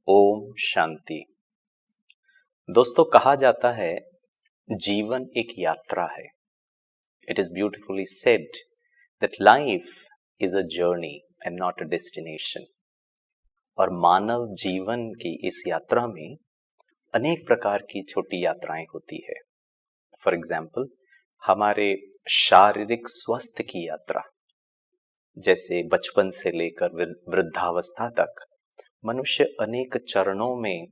ओम शांति। दोस्तों, कहा जाता है जीवन एक यात्रा है। It is beautifully said that life is a journey and not a destination. और मानव जीवन की इस यात्रा में अनेक प्रकार की छोटी यात्राएं होती है। फॉर एग्जाम्पल, हमारे शारीरिक स्वास्थ्य की यात्रा, जैसे बचपन से लेकर वृद्धावस्था तक मनुष्य अनेक चरणों में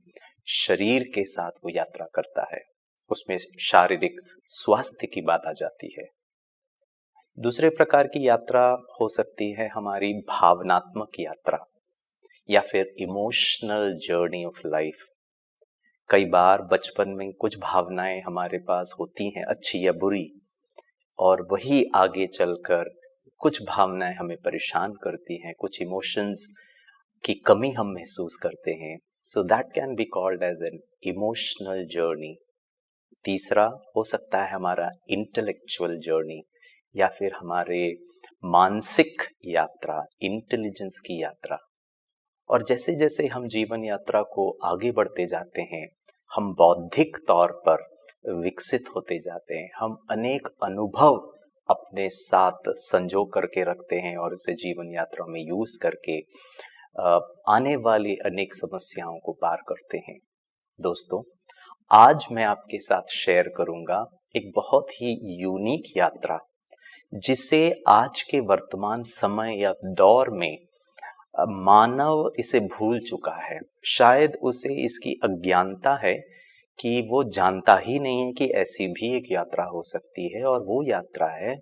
शरीर के साथ वो यात्रा करता है। उसमें शारीरिक स्वास्थ्य की बात आ जाती है। दूसरे प्रकार की यात्रा हो सकती है हमारी भावनात्मक यात्रा या फिर इमोशनल जर्नी ऑफ लाइफ। कई बार बचपन में कुछ भावनाएं हमारे पास होती हैं, अच्छी या बुरी, और वही आगे चलकर कुछ भावनाएं हमें परेशान करती हैं, कुछ इमोशंस की कमी हम महसूस करते हैं। So that can be called as an emotional journey. तीसरा हो सकता है हमारा इंटेलेक्चुअल जर्नी या फिर हमारे मानसिक यात्रा, इंटेलिजेंस की यात्रा। और जैसे जैसे हम जीवन यात्रा को आगे बढ़ते जाते हैं, हम बौद्धिक तौर पर विकसित होते जाते हैं। हम अनेक अनुभव अपने साथ संजो करके रखते हैं और उसे जीवन यात्रा में यूज करके आने वाली अनेक समस्याओं को पार करते हैं। दोस्तों, आज मैं आपके साथ शेयर करूंगा एक बहुत ही यूनिक यात्रा, जिसे आज के वर्तमान समय या दौर में मानव इसे भूल चुका है। शायद उसे इसकी अज्ञानता है कि वो जानता ही नहीं है कि ऐसी भी एक यात्रा हो सकती है, और वो यात्रा है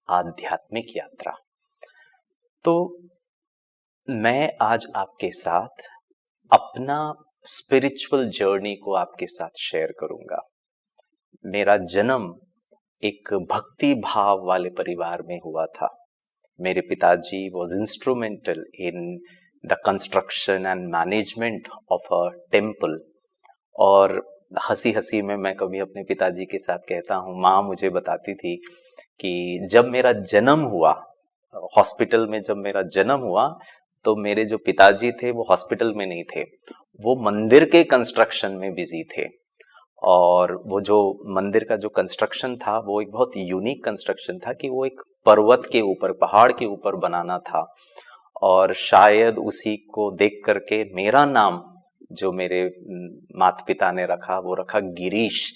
आध्यात्मिक यात्रा। तो मैं आज आपके साथ अपना स्पिरिचुअल जर्नी को आपके साथ शेयर करूंगा। मेरा जन्म एक भक्ति भाव वाले परिवार में हुआ था। मेरे पिताजी was instrumental in the construction and management of a temple. और हंसी हंसी में मैं कभी अपने पिताजी के साथ कहता हूँ, माँ मुझे बताती थी कि जब मेरा जन्म हुआ, हॉस्पिटल में जब मेरा जन्म हुआ, तो मेरे जो पिताजी थे वो हॉस्पिटल में नहीं थे, वो मंदिर के कंस्ट्रक्शन में बिजी थे। और वो जो मंदिर का जो कंस्ट्रक्शन था वो एक बहुत यूनिक कंस्ट्रक्शन था कि वो एक पर्वत के ऊपर, पहाड़ के ऊपर बनाना था। और शायद उसी को देख करके मेरा नाम जो मेरे माता पिता ने रखा, वो रखा गिरीश।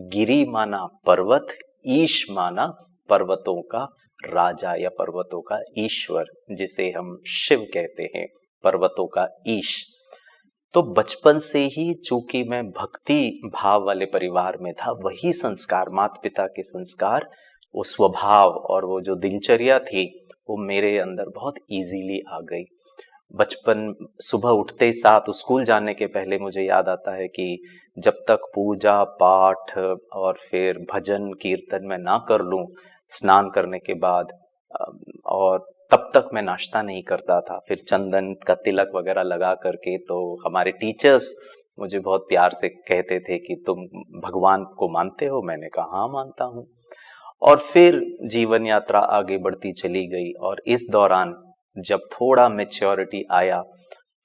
गिरी माना पर्वत, ईश माना पर्वतों का राजा या पर्वतों का ईश्वर, जिसे हम शिव कहते हैं, पर्वतों का ईश। तो बचपन से ही चूंकि मैं भक्ति भाव वाले परिवार में था, वही संस्कार, माता पिता के संस्कार, वो स्वभाव और वो जो दिनचर्या थी, वो मेरे अंदर बहुत इजीली आ गई। बचपन सुबह उठते साथ स्कूल जाने के पहले मुझे याद आता है कि जब तक पूजा पाठ और फिर भजन कीर्तन में ना कर लूं स्नान करने के बाद, और तब तक मैं नाश्ता नहीं करता था। फिर चंदन का तिलक वगैरह लगा करके, तो हमारे टीचर्स मुझे बहुत प्यार से कहते थे कि तुम भगवान को मानते हो? मैंने कहा हाँ मानता हूँ। और फिर जीवन यात्रा आगे बढ़ती चली गई, और इस दौरान जब थोड़ा मैच्योरिटी आया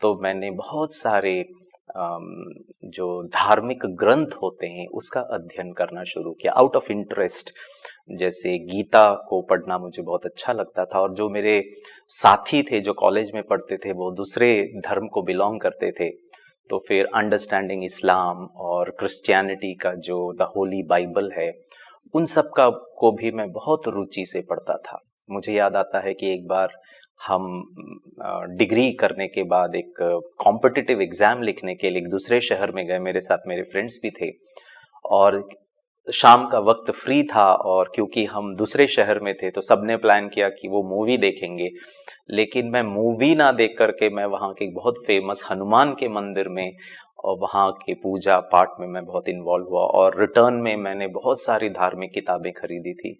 तो मैंने बहुत सारे जो धार्मिक ग्रंथ होते हैं उसका अध्ययन करना शुरू किया आउट ऑफ इंटरेस्ट। जैसे गीता को पढ़ना मुझे बहुत अच्छा लगता था, और जो मेरे साथी थे जो कॉलेज में पढ़ते थे वो दूसरे धर्म को बिलोंग करते थे, तो फिर अंडरस्टैंडिंग इस्लाम और क्रिश्चियनिटी का जो द होली बाइबल है, उन सब का को भी मैं बहुत रुचि से पढ़ता था। मुझे याद आता है कि एक बार हम डिग्री करने के बाद एक कॉम्पिटिटिव एग्जाम लिखने के लिए एक दूसरे शहर में गए। मेरे साथ मेरे फ्रेंड्स भी थे, और शाम का वक्त फ्री था, और क्योंकि हम दूसरे शहर में थे तो सबने प्लान किया कि वो मूवी देखेंगे। लेकिन मैं मूवी ना देख करके मैं वहाँ के बहुत फेमस हनुमान के मंदिर में और वहाँ के पूजा पाठ में मैं बहुत इन्वॉल्व हुआ, और रिटर्न में मैंने बहुत सारी धार्मिक किताबें खरीदी थी।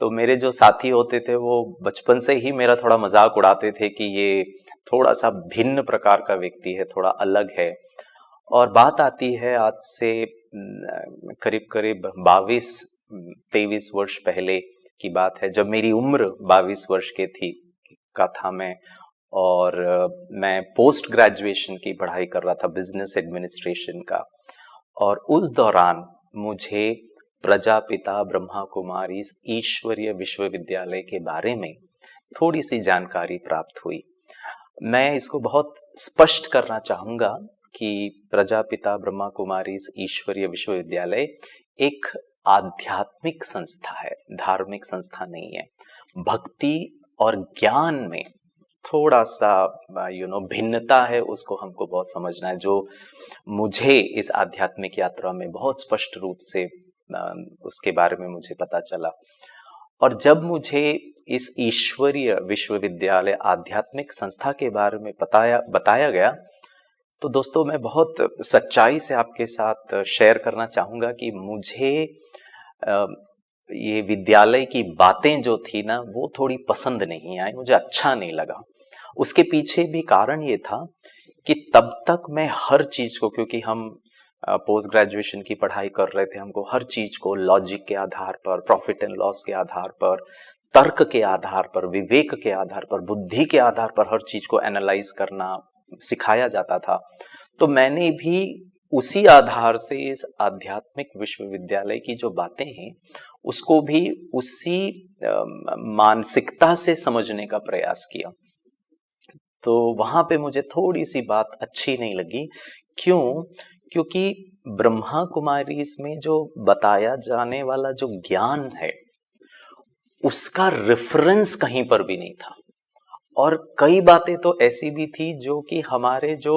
तो मेरे जो साथी होते थे वो बचपन से ही मेरा थोड़ा मजाक उड़ाते थे कि ये थोड़ा सा भिन्न प्रकार का व्यक्ति है, थोड़ा अलग है। और बात आती है आज से करीब करीब 22-23 वर्ष पहले की बात है, जब मेरी उम्र 22 वर्ष की थी का था मैं, और मैं पोस्ट ग्रेजुएशन की पढ़ाई कर रहा था बिजनेस एडमिनिस्ट्रेशन का। और उस दौरान मुझे प्रजापिता ब्रह्मा कुमारी ईश्वरीय विश्वविद्यालय के बारे में थोड़ी सी जानकारी प्राप्त हुई। मैं इसको बहुत स्पष्ट करना चाहूँगा कि प्रजापिता ब्रह्मा कुमारी ईश्वरीय विश्वविद्यालय एक आध्यात्मिक संस्था है, धार्मिक संस्था नहीं है। भक्ति और ज्ञान में थोड़ा सा भिन्नता है, उसको हमको बहुत समझना है, जो मुझे इस आध्यात्मिक यात्रा में बहुत स्पष्ट रूप से उसके बारे में मुझे पता चला। और जब मुझे इस ईश्वरीय विश्वविद्यालय आध्यात्मिक संस्था के बारे में बताया गया, तो दोस्तों मैं बहुत सच्चाई से आपके साथ शेयर करना चाहूँगा कि मुझे ये विद्यालय की बातें जो थी ना, वो थोड़ी पसंद नहीं आई, मुझे अच्छा नहीं लगा। उसके पीछे भी कारण ये था कि तब तक मैं हर चीज़ को, क्योंकि हम पोस्ट ग्रेजुएशन की पढ़ाई कर रहे थे, हमको हर चीज़ को लॉजिक के आधार पर, प्रॉफिट एंड लॉस के आधार पर, तर्क के आधार पर, विवेक के आधार पर, बुद्धि के आधार पर हर चीज़ को एनालाइज करना सिखाया जाता था। तो मैंने भी उसी आधार से इस आध्यात्मिक विश्वविद्यालय की जो बातें हैं उसको भी उसी मानसिकता से समझने का प्रयास किया। तो वहां पे मुझे थोड़ी सी बात अच्छी नहीं लगी। क्यों? क्योंकि ब्रह्मा कुमारी इसमें जो बताया जाने वाला जो ज्ञान है उसका रेफरेंस कहीं पर भी नहीं था। और कई बातें तो ऐसी भी थी जो कि हमारे जो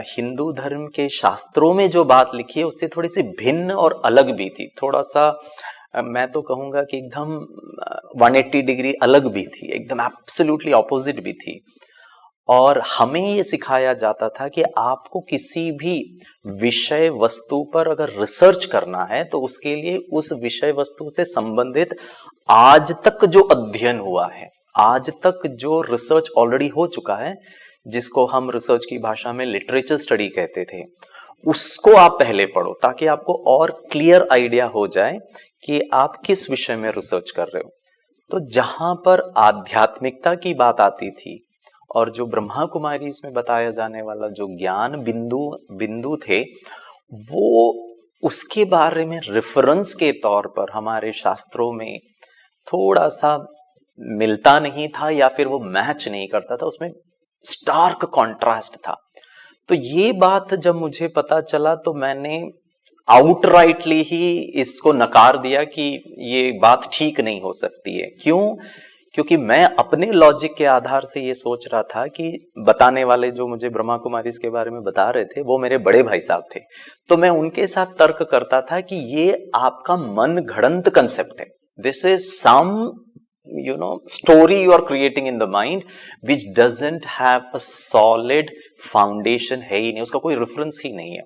हिंदू धर्म के शास्त्रों में जो बात लिखी है उससे थोड़ी सी भिन्न और अलग भी थी। थोड़ा सा मैं तो कहूँगा कि एकदम 180 डिग्री अलग भी थी, एकदम एब्सोल्युटली ऑपोजिट भी थी। और हमें ये सिखाया जाता था कि आपको किसी भी विषय वस्तु पर अगर रिसर्च करना है तो उसके लिए उस विषय वस्तु से संबंधित आज तक जो अध्ययन हुआ है, आज तक जो रिसर्च ऑलरेडी हो चुका है, जिसको हम रिसर्च की भाषा में लिटरेचर स्टडी कहते थे, उसको आप पहले पढ़ो ताकि आपको और क्लियर आइडिया हो जाए कि आप किस विषय में रिसर्च कर रहे हो। तो जहां पर आध्यात्मिकता की बात आती थी और जो ब्रह्मा कुमारी इसमें बताया जाने वाला जो ज्ञान बिंदु थे, वो उसके बारे में रेफरेंस के तौर पर हमारे शास्त्रों में थोड़ा सा मिलता नहीं था या फिर वो मैच नहीं करता था, उसमें स्टार्क कॉन्ट्रास्ट था। तो ये बात जब मुझे पता चला तो मैंने आउटराइटली ही इसको नकार दिया कि ये बात ठीक नहीं हो सकती है। क्यों? क्योंकि मैं अपने लॉजिक के आधार से ये सोच रहा था कि बताने वाले जो मुझे ब्रह्मा कुमारी के बारे में बता रहे थे वो मेरे बड़े भाई साहब थे, तो मैं उनके साथ तर्क करता था कि ये आपका मन घड़ंत कंसेप्ट है, this is some story you are creating in the mind which doesn't have a solid foundation, है ही नहीं, उसका कोई रेफरेंस ही नहीं है।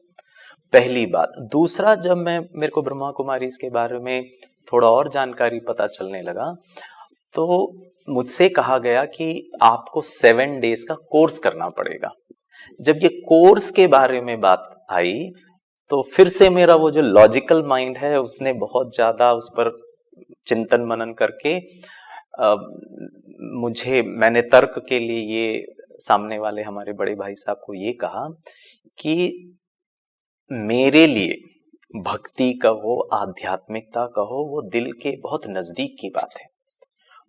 पहली बात। दूसरा, जब मेरे को ब्रह्मा कुमारी के बारे में थोड़ा और जानकारी पता चलने लगा तो मुझसे कहा गया कि आपको 7 डेज का कोर्स करना पड़ेगा। जब ये कोर्स के बारे में बात आई तो फिर से मेरा वो जो लॉजिकल माइंड है उसने बहुत ज्यादा उस पर चिंतन मनन करके मैंने तर्क के लिए ये सामने वाले हमारे बड़े भाई साहब को ये कहा कि मेरे लिए भक्ति कहो, आध्यात्मिकता कहो, वो दिल के बहुत नजदीक की बात है,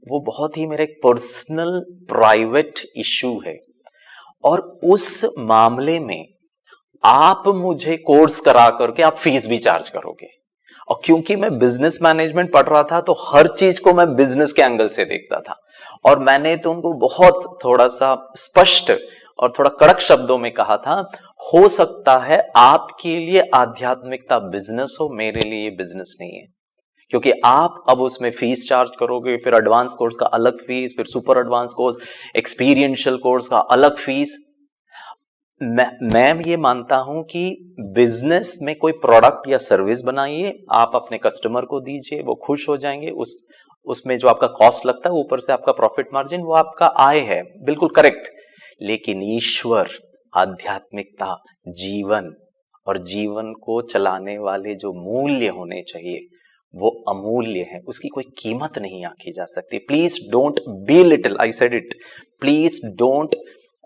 वो बहुत ही मेरा एक पर्सनल प्राइवेट इशू है। और उस मामले में आप मुझे कोर्स करा करके आप फीस भी चार्ज करोगे। और क्योंकि मैं बिजनेस मैनेजमेंट पढ़ रहा था तो हर चीज को मैं बिजनेस के एंगल से देखता था, और मैंने तो उनको बहुत थोड़ा सा स्पष्ट और थोड़ा कड़क शब्दों में कहा था, हो सकता है आपके लिए आध्यात्मिकता बिजनेस हो, मेरे लिए बिजनेस नहीं है, क्योंकि आप अब उसमें फीस चार्ज करोगे, फिर एडवांस कोर्स का अलग फीस, फिर super advance course, experiential course का अलग फीस। मैं ये मानता हूं कि बिजनेस में कोई प्रोडक्ट या सर्विस बनाइए, आप अपने कस्टमर को दीजिए, वो खुश हो जाएंगे, उसमें जो आपका कॉस्ट लगता है ऊपर से आपका प्रॉफिट मार्जिन वो आपका आय है, बिल्कुल करेक्ट। लेकिन ईश्वर, आध्यात्मिकता, जीवन और जीवन को चलाने वाले जो मूल्य होने चाहिए वो अमूल्य है, उसकी कोई कीमत नहीं आंकी जा सकती। Please don't belittle, I said it, please don't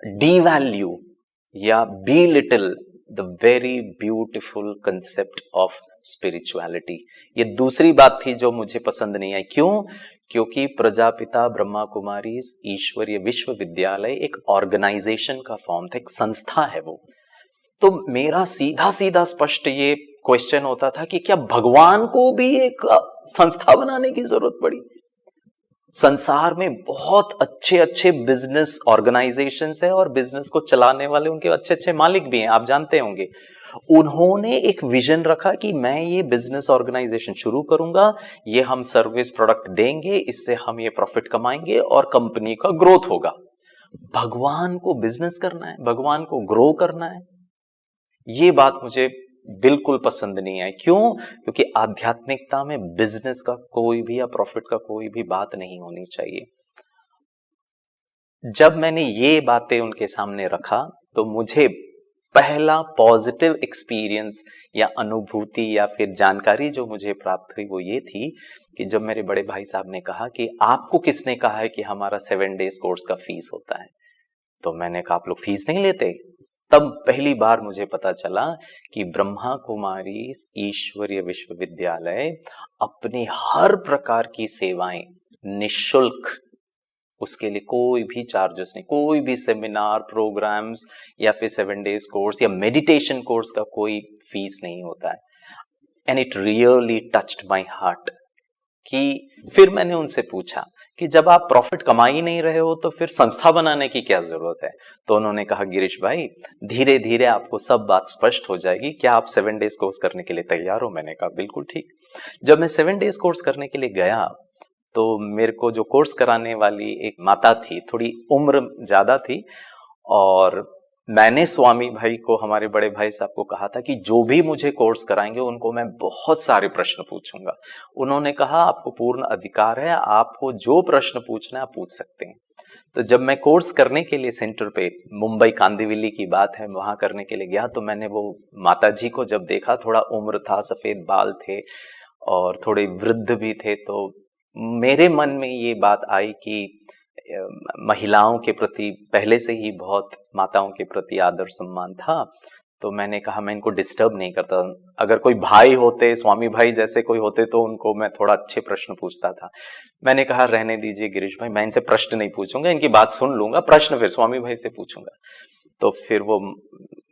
devalue या belittle the very beautiful concept of spirituality. ये दूसरी बात थी जो मुझे पसंद नहीं आई। क्यों? क्योंकि प्रजापिता ब्रह्मा कुमारी ईश्वरीय विश्वविद्यालय एक ऑर्गेनाइजेशन का फॉर्म था, एक संस्था है वो। तो मेरा सीधा सीधा स्पष्ट ये क्वेश्चन होता था कि क्या भगवान को भी एक संस्था बनाने की जरूरत पड़ी? संसार में बहुत अच्छे अच्छे बिजनेस ऑर्गेनाइजेशंस है और बिजनेस को चलाने वाले उनके अच्छे अच्छे मालिक भी हैं, आप जानते होंगे। उन्होंने एक विजन रखा कि मैं ये बिजनेस ऑर्गेनाइजेशन शुरू करूंगा, ये हम सर्विस प्रोडक्ट देंगे, इससे हम ये प्रॉफिट कमाएंगे और कंपनी का ग्रोथ होगा। भगवान को बिजनेस करना है, भगवान को ग्रो करना है, ये बात मुझे बिल्कुल पसंद नहीं आई। क्यों? क्योंकि आध्यात्मिकता में बिजनेस का कोई भी या प्रॉफिट का कोई भी बात नहीं होनी चाहिए। जब मैंने ये बातें उनके सामने रखा तो मुझे पहला पॉजिटिव एक्सपीरियंस या अनुभूति या फिर जानकारी जो मुझे प्राप्त हुई वो ये थी कि जब मेरे बड़े भाई साहब ने कहा कि आपको किसने कहा है कि हमारा 7 डेज कोर्स का फीस होता है, तो मैंने कहा आप लोग फीस नहीं लेते। तब पहली बार मुझे पता चला कि ब्रह्मा कुमारी ईश्वरीय विश्वविद्यालय अपनी हर प्रकार की सेवाएं निशुल्क, उसके लिए कोई भी चार्जेस नहीं, कोई भी सेमिनार प्रोग्राम्स या फिर 7 डेज कोर्स या मेडिटेशन कोर्स का कोई फीस नहीं होता है। And it really touched my heart. कि फिर मैंने उनसे पूछा कि जब आप प्रॉफिट कमा ही नहीं रहे हो तो फिर संस्था बनाने की क्या जरूरत है? तो उन्होंने कहा गिरीश भाई धीरे धीरे आपको सब बात स्पष्ट हो जाएगी, क्या आप 7 डेज कोर्स करने के लिए तैयार हो? मैंने कहा बिल्कुल ठीक। जब मैं 7 डेज कोर्स करने के लिए गया तो मेरे को जो कोर्स कराने वाली एक माता थी, थोड़ी उम्र ज्यादा थी, और मैंने स्वामी भाई को, हमारे बड़े भाई साहब को कहा था कि जो भी मुझे कोर्स कराएंगे उनको मैं बहुत सारे प्रश्न पूछूंगा। उन्होंने कहा आपको पूर्ण अधिकार है, आपको जो प्रश्न पूछना है आप पूछ सकते हैं। तो जब मैं कोर्स करने के लिए सेंटर पे, मुंबई कांदिवली की बात है, वहां करने के लिए गया तो मैंने वो माता जी को जब देखा, थोड़ा उम्र था, सफेद बाल थे और थोड़े वृद्ध भी थे, तो मेरे मन में ये बात आई कि महिलाओं के प्रति पहले से ही बहुत, माताओं के प्रति आदर सम्मान था। तो मैंने कहा मैं इनको डिस्टर्ब नहीं करता, अगर कोई भाई होते, स्वामी भाई जैसे कोई होते तो उनको मैं थोड़ा अच्छे प्रश्न पूछता था। मैंने कहा रहने दीजिए गिरीश भाई, मैं इनसे प्रश्न नहीं पूछूंगा, इनकी बात सुन लूंगा, प्रश्न फिर स्वामी भाई से पूछूंगा। तो फिर वो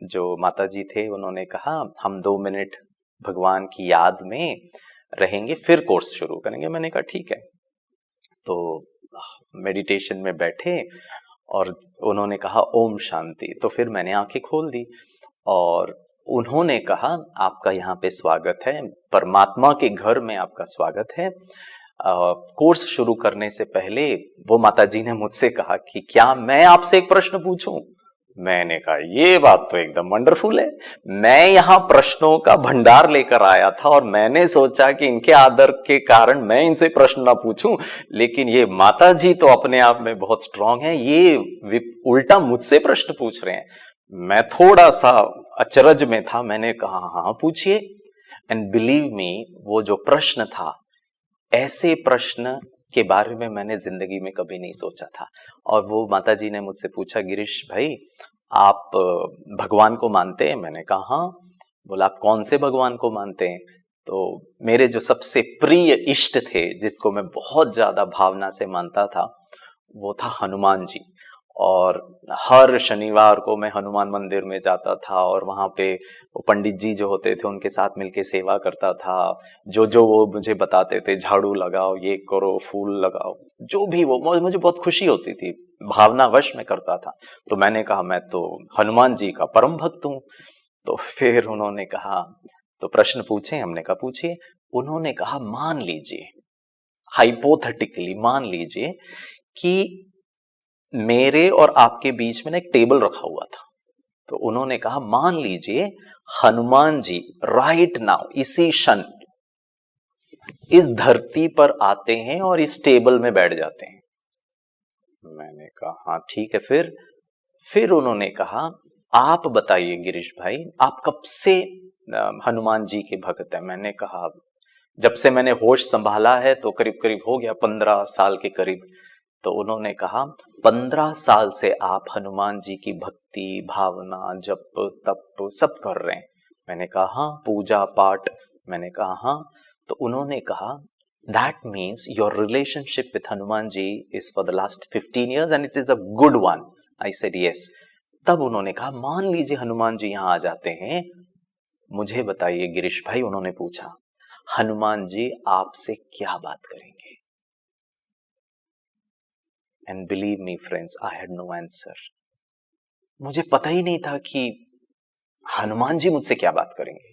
जो माता जी थे उन्होंने कहा हम 2 मिनट भगवान की याद में रहेंगे फिर कोर्स शुरू करेंगे। मैंने कहा ठीक है। तो मेडिटेशन में बैठे और उन्होंने कहा ओम शांति। तो फिर मैंने आंखें खोल दी और उन्होंने कहा आपका यहाँ पे स्वागत है, परमात्मा के घर में आपका स्वागत है। कोर्स शुरू करने से पहले वो माता जी ने मुझसे कहा कि क्या मैं आपसे एक प्रश्न पूछूं? मैंने कहा ये बात तो एकदम वंडरफुल है, मैं यहाँ प्रश्नों का भंडार लेकर आया था और मैंने सोचा कि इनके आदर के कारण मैं इनसे प्रश्न ना पूछूं, लेकिन ये माता जी तो अपने आप में बहुत स्ट्रांग है, ये उल्टा मुझसे प्रश्न पूछ रहे हैं। मैं थोड़ा सा अचरज में था, मैंने कहा हाँ पूछिए। एंड बिलीव मी, वो जो प्रश्न था, ऐसे प्रश्न के बारे में मैंने जिंदगी में कभी नहीं सोचा था। और वो माता जी ने मुझसे पूछा गिरीश भाई आप भगवान को मानते हैं? मैंने कहा हाँ। बोला आप कौन से भगवान को मानते हैं? तो मेरे जो सबसे प्रिय इष्ट थे, जिसको मैं बहुत ज्यादा भावना से मानता था, वो था हनुमान जी। और हर शनिवार को मैं हनुमान मंदिर में जाता था और वहां पे वो पंडित जी जो होते थे उनके साथ मिलके सेवा करता था। जो वो मुझे बताते थे, झाड़ू लगाओ, ये करो, फूल लगाओ, जो भी वो, मुझे बहुत खुशी होती थी, भावनावश में करता था। तो मैंने कहा मैं तो हनुमान जी का परम भक्त हूँ। तो फिर उन्होंने कहा तो प्रश्न पूछे? हमने कहा पूछिए। उन्होंने कहा मान लीजिए, हाइपोथेटिकली मान लीजिए कि मेरे और आपके बीच में ना एक टेबल रखा हुआ था। तो उन्होंने कहा मान लीजिए हनुमान जी राइट नाउ, इसी क्षण इस धरती पर आते हैं और इस टेबल में बैठ जाते हैं। मैंने कहा हाँ ठीक है। फिर उन्होंने कहा आप बताइए गिरीश भाई आप कब से हनुमान जी के भक्त हैं? मैंने कहा जब से मैंने होश संभाला है तो करीब करीब हो गया 15 साल के करीब। तो उन्होंने कहा 15 साल से आप हनुमान जी की भक्ति भावना जप तप सब कर रहे हैं। मैंने कहा हाँ, पूजा पाठ। मैंने कहा हाँ। तो उन्होंने कहा that means your relationship with Hanuman ji is for the last 15 years and it is a good one. I said yes. तब उन्होंने कहा मान लीजिए हनुमान जी यहाँ आ जाते हैं, मुझे बताइए गिरीश भाई, उन्होंने पूछा हनुमान जी आपसे क्या बात करेंगे? And believe me friends, I had no answer. मुझे पता ही नहीं था कि हनुमान जी मुझसे क्या बात करेंगे।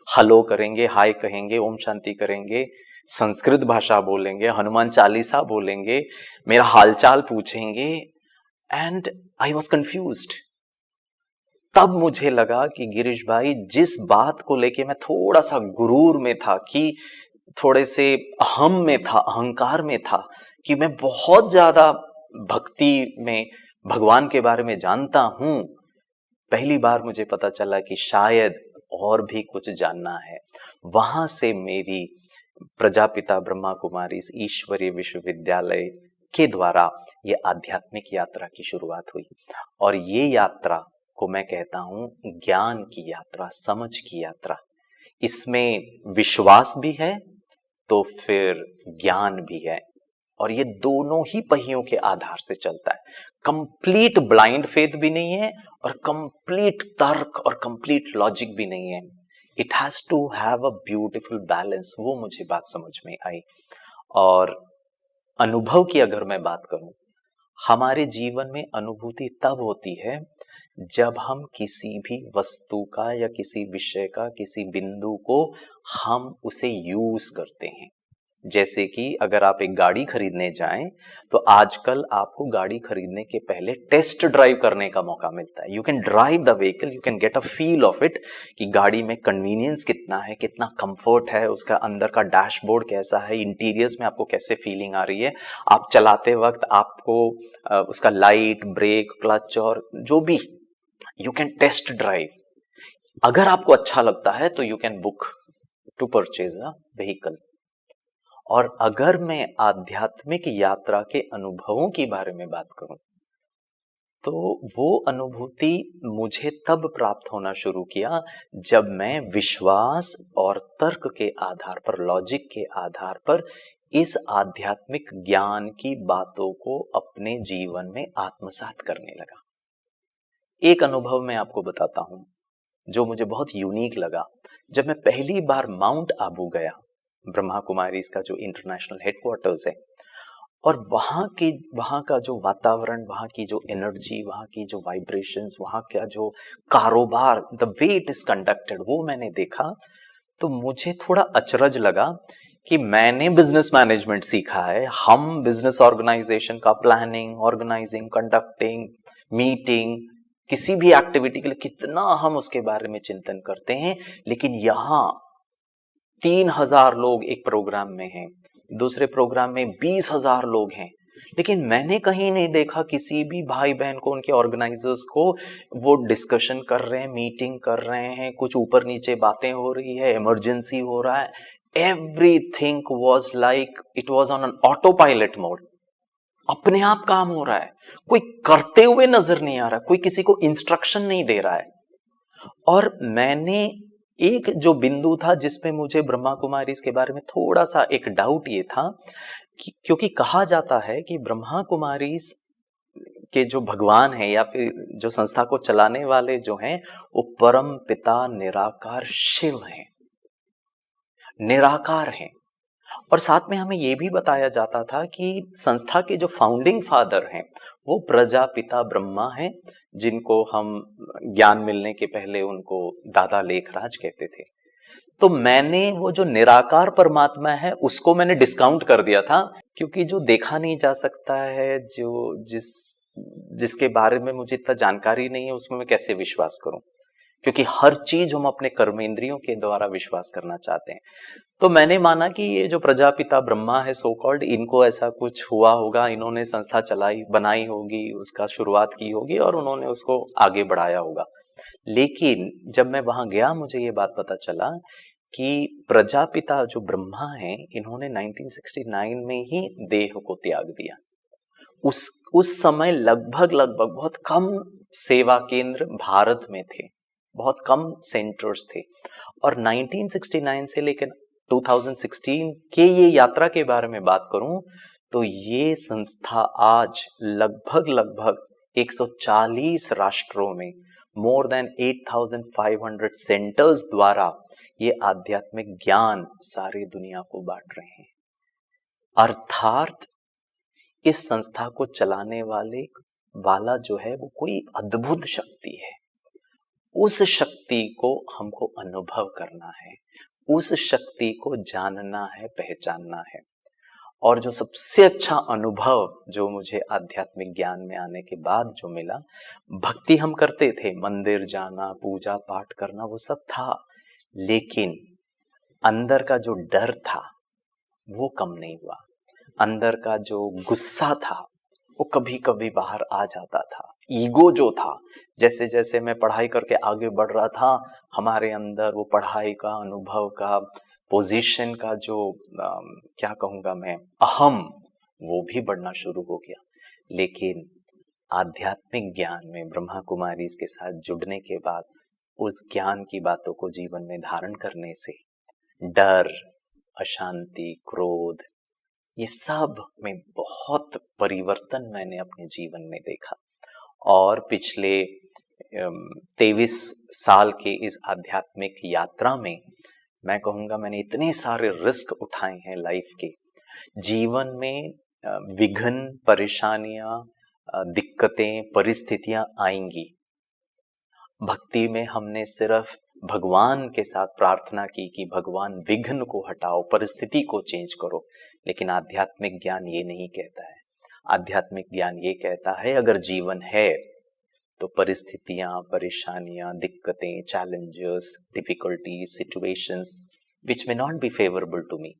हेलो करेंगे, हाय कहेंगे, ओम शांति करेंगे, संस्कृत भाषा बोलेंगे, हनुमान चालीसा बोलेंगे, मेरा हालचाल पूछेंगे। And I was confused. तब मुझे लगा कि गिरीश भाई, जिस बात को लेके मैं थोड़ा सा गुरूर में था, कि थोड़े से अहम में था, अहंकार में था, कि मैं बहुत ज्यादा भक्ति में भगवान के बारे में जानता हूं, पहली बार मुझे पता चला कि शायद और भी कुछ जानना है। वहां से मेरी प्रजापिता ब्रह्मा कुमारी ईश्वरीय विश्वविद्यालय के द्वारा ये आध्यात्मिक यात्रा की शुरुआत हुई। और ये यात्रा को मैं कहता हूं ज्ञान की यात्रा, समझ की यात्रा। इसमें विश्वास भी है तो फिर ज्ञान भी है, और ये दोनों ही पहियों के आधार से चलता है। कंप्लीट ब्लाइंड फेथ भी नहीं है और कंप्लीट तर्क और कंप्लीट लॉजिक भी नहीं है। It has to have a beautiful balance. वो मुझे बात समझ में आई। और अनुभव की अगर मैं बात करूं, हमारे जीवन में अनुभूति तब होती है जब हम किसी भी वस्तु का या किसी विषय का, किसी बिंदु को हम उसे यूज करते हैं। जैसे कि अगर आप एक गाड़ी खरीदने जाएं तो आजकल आपको गाड़ी खरीदने के पहले टेस्ट ड्राइव करने का मौका मिलता है। You can drive the vehicle, you can get a feel of it कि गाड़ी में कन्वीनियंस कितना है, कितना कंफर्ट है, उसका अंदर का डैशबोर्ड कैसा है, इंटीरियर्स में आपको कैसे फीलिंग आ रही है। आप चलाते वक्त आपको उसका लाइट, ब्रेक, क्लच और जो भी, यू कैन टेस्ट ड्राइव। अगर आपको अच्छा लगता है तो you can book to purchase the vehicle. और अगर मैं आध्यात्मिक यात्रा के अनुभवों के बारे में बात करूं तो वो अनुभूति मुझे तब प्राप्त होना शुरू किया जब मैं विश्वास और तर्क के आधार पर, लॉजिक के आधार पर इस आध्यात्मिक ज्ञान की बातों को अपने जीवन में आत्मसात करने लगा। एक अनुभव मैं आपको बताता हूं जो मुझे बहुत यूनिक लगा। जब मैं पहली बार माउंट आबू गया, ब्रह्मा कुमारी इसका जो इंटरनेशनल हेडक्वार्टर्स है, और वहां का जो वातावरण, वहां की जो एनर्जी, वहां की जो वाइब्रेशंस, वहां का जो कारोबार, the way it is conducted, वो मैंने देखा तो मुझे थोड़ा अचरज लगा कि मैंने बिजनेस मैनेजमेंट सीखा है, हम बिजनेस ऑर्गेनाइजेशन का प्लानिंग, ऑर्गेनाइजिंग, कंडक्टिंग, मीटिंग, किसी भी एक्टिविटी के लिए कितना हम उसके बारे में चिंतन करते हैं, लेकिन यहाँ 3000 लोग एक प्रोग्राम में हैं, दूसरे प्रोग्राम में 20,000 लोग हैं, लेकिन मैंने कहीं नहीं देखा किसी भी भाई बहन को, उनके ऑर्गेनाइजर्स को, वो डिस्कशन कर रहे हैं, मीटिंग कर रहे हैं, कुछ ऊपर नीचे बातें हो रही है, इमरजेंसी हो रहा है। Everything was like it was on an auto pilot mode. अपने आप काम हो रहा है, कोई करते हुए नजर नहीं आ रहा, कोई किसी को इंस्ट्रक्शन नहीं दे रहा है। और मैंने एक जो बिंदु था जिसमें मुझे ब्रह्मा कुमारी के बारे में थोड़ा सा एक डाउट ये था कि क्योंकि कहा जाता है कि ब्रह्मा कुमारी के जो भगवान हैं या फिर जो संस्था को चलाने वाले जो हैं, वो परम पिता निराकार शिव हैं, निराकार हैं। और साथ में हमें यह भी बताया जाता था कि संस्था के जो फाउंडिंग फादर हैं वो प्रजापिता ब्रह्मा हैं, जिनको हम ज्ञान मिलने के पहले उनको दादा लेखराज कहते थे। तो मैंने वो जो निराकार परमात्मा है उसको मैंने डिस्काउंट कर दिया था, क्योंकि जो देखा नहीं जा सकता है, जो जिसके बारे में मुझे इतना जानकारी नहीं है, उसमें मैं कैसे विश्वास करूं, क्योंकि हर चीज हम अपने कर्मेंद्रियों के द्वारा विश्वास करना चाहते हैं। तो मैंने माना कि ये जो प्रजापिता ब्रह्मा है सो कॉल्ड, इनको ऐसा कुछ हुआ होगा, इन्होंने संस्था चलाई, बनाई होगी, उसका शुरुआत की होगी और उन्होंने उसको आगे बढ़ाया होगा। लेकिन जब मैं वहां गया मुझे ये बात पता चला कि प्रजापिता जो ब्रह्मा हैं, इन्होंने 1969 में ही देह को त्याग दिया। उस समय लगभग बहुत कम सेवा केंद्र भारत में थे, बहुत कम सेंटर्स थे। और 1969 से लेकर 2016 के ये यात्रा के बारे में बात करूं तो ये संस्था आज लगभग 140 राष्ट्रों में मोर देन 8500 सेंटर्स द्वारा ये आध्यात्मिक ज्ञान सारी दुनिया को बांट रहे हैं। अर्थात इस संस्था को चलाने वाला जो है वो कोई अद्भुत शक्ति है। उस शक्ति को हमको अनुभव करना है, उस शक्ति को जानना है, पहचानना है। और जो सबसे अच्छा अनुभव जो मुझे आध्यात्मिक ज्ञान में आने के बाद जो मिला, भक्ति हम करते थे, मंदिर जाना, पूजा पाठ करना, वो सब था, लेकिन अंदर का जो डर था वो कम नहीं हुआ। अंदर का जो गुस्सा था वो कभी कभी बाहर आ जाता था। ईगो जो था, जैसे जैसे मैं पढ़ाई करके आगे बढ़ रहा था, हमारे अंदर वो पढ़ाई का, अनुभव का, पोजीशन का जो क्या कहूँगा मैं, अहम, वो भी बढ़ना शुरू हो गया। लेकिन आध्यात्मिक ज्ञान में ब्रह्मा कुमारी के साथ जुड़ने के बाद उस ज्ञान की बातों को जीवन में धारण करने से डर, अशांति, क्रोध, ये सब में बहुत परिवर्तन मैंने अपने जीवन में देखा। और पिछले 23 साल के इस आध्यात्मिक यात्रा में मैं कहूँगा मैंने इतने सारे रिस्क उठाए हैं लाइफ के। जीवन में विघ्न, परेशानियां, दिक्कतें, परिस्थितियां आएंगी। भक्ति में हमने सिर्फ भगवान के साथ प्रार्थना की कि भगवान विघ्न को हटाओ, परिस्थिति को चेंज करो। लेकिन आध्यात्मिक ज्ञान ये नहीं कहता है। आध्यात्मिक ज्ञान ये कहता है अगर जीवन है तो परिस्थितियां, परेशानियां, दिक्कतें, challenges, difficulties, situations which may not be favourable to me,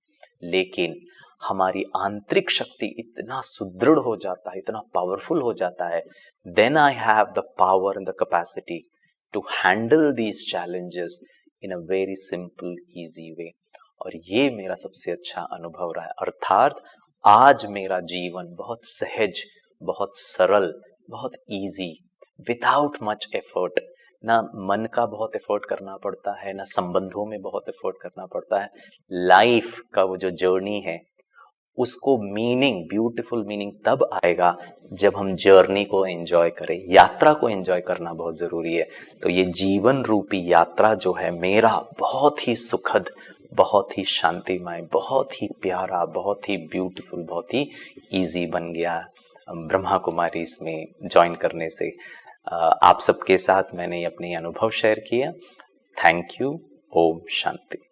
लेकिन हमारी आंतरिक शक्ति इतना सुदृढ़ हो जाता है, इतना पावरफुल हो जाता है, then I have the power and the capacity to handle these challenges in a very simple easy way. और ये मेरा सबसे अच्छा अनुभव रहा है। अर्थात आज मेरा जीवन बहुत सहज, बहुत सरल, बहुत इजी, विदाउट मच एफर्ट। ना मन का बहुत एफर्ट करना पड़ता है, ना संबंधों में बहुत एफर्ट करना पड़ता है। लाइफ का वो जो जर्नी है उसको मीनिंग, ब्यूटीफुल मीनिंग तब आएगा जब हम जर्नी को एंजॉय करें। यात्रा को एंजॉय करना बहुत जरूरी है। तो ये जीवन रूपी यात्रा जो है मेरा, बहुत ही सुखद, बहुत ही शांतिमय, बहुत ही प्यारा, बहुत ही ब्यूटीफुल, बहुत ही इजी बन गया ब्रह्मा कुमारी इसमें ज्वाइन करने से। आप सबके साथ मैंने अपने अनुभव शेयर किया। Thank you. ओम शांति।